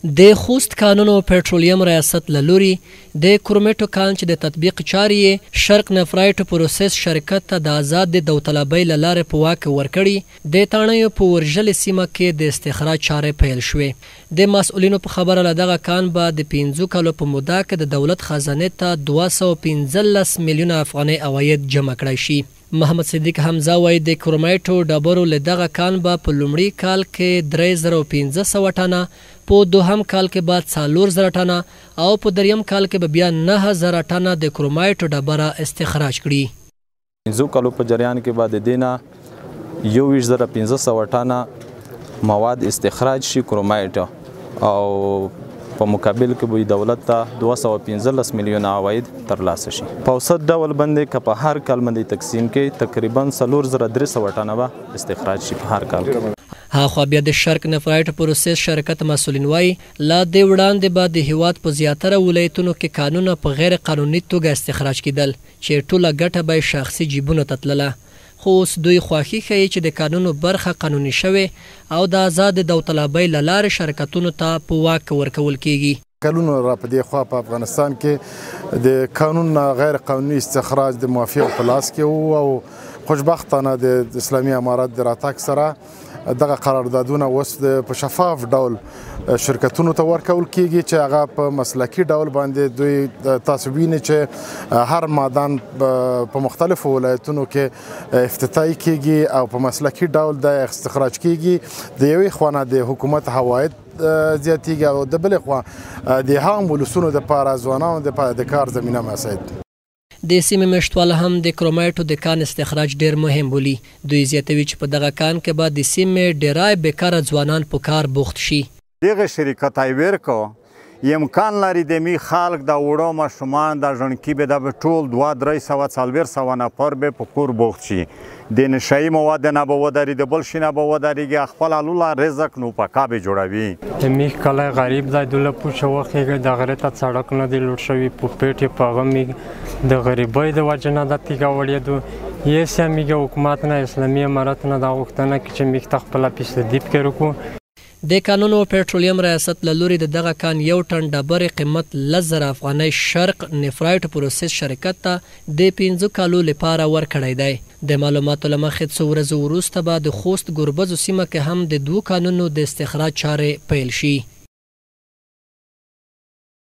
د خوست کانونو پټرولیم ریاست له لوري د کرومیټو کان چې د تطبیق چارې شرق نفرایټ پروسس شرکت ته د آزاد د داوطلبۍ له لارې په واک ورکړي د تاڼیو په ورژلې سیمه کې د استخراج چارې پیل شوې د مسؤلینو په خبره له دغه کان به د 15 کالو په موده کې د دولت خزانې ته 215 میلیونه افغانۍ عواید جمع کړای شي. محمد صدیق حمزه وایي د کرومیټو ډبرو له دغه کان به په لومړي کال کې 3500 ټنه، په دوهم کال کې به 4000 ټنه او په دریم کال کې به بیا 9000 ټنه د کرومیټو ډبره استخراج کړي. 15 کالو په جریان کې به د دینه 21500 ټنه مواد استخراج شي کرومیټ، او په مقابل کې به دولت ته 215 میلیونه عواید ترلاسه شي. په اوسط ډول باندې که په هر کال باندې تقسیم کې تقریبا 4300 ټنه به استخراج شي په هر کال کې. هاخوا بیا د شرق نفرایټ پروسس شرکت مسؤلین وایي لا د وړاندې به د هیواد په زیاتره ولایتونو کې کانونه په غیر قانوني توګه استخراج کېدل چې ټوله ګټه به شخصي جیبونو ته تلله، خو اوس دوی خوښي ښیي چې د کانونو برخه قانوني شوې او د آزاد داوطلبۍ له لارې شرکتونو ته په واک ورکول کیږي. کلونه را په دې خوا په افغانستان کې د قانون غیر قانوني استخراج د مافیا په لاس کې وو، او خوشبختانه د اسلامي امارات د راتګ سره دغه قراردادونه اوس په شفاف ډول شرکتونو ته ورکول کیږي چې هغه په مسلکي ډول باندې دوی تاسو وینئ چې هر معدن په مختلفو ولایتونو کې افتتاحي کیږي او په مسلکي ډول د استخراج کیږي. د یوې خوا نه د حکومت عواید زیاتیږي او د بلې خوا د هغو ولسونو دپاره ځوانانو دپاره د کار زمینه مساعد. د سیمې مشتواله هم د کرومیټو د کان استخراج ډیر مهم بولي. دوی زیاتوي چې په دغه کان کې به د سیمې ډیرای بیکاره ځوانان په کار بوخت شي. دغه شرکت ایورکو امکان لري د می خلک د وړو ماشومان د ژوندکي به د ټول 200-300 نفر به په کور بوخت شي. د نشایي مواد نه به ودري، د بل شي نه به ودرېږي، خپل لوله رزق نو په کا به جوړوي. د میخ کلی غریب دی، دوله پوچه وخېږي، د غره ته سړک نه دی لوټ شوي، په پیټ یې په هغه میږ د غریبۍ د وجې نه دا تیږه وړېدو. یس یا میږ حکومت نه اسلامي امارت نه دا غوښتنه کوي چې میږ ته خپله فیصدي پکې وکړو. د کانونو پټرولیم ریاست له لوري د دغه کان 1 ټن ډبرې قیمت 10,000 افغانۍ شرق نفرایټ پروسس شرکت ته د 15 کالو لپاره ورکړی دی. د معلوماتو له مخې څو ورځې وروسته به د خوست ګربزو سیمه کې هم د 2 کانونو د استخراج چارې پیل شي.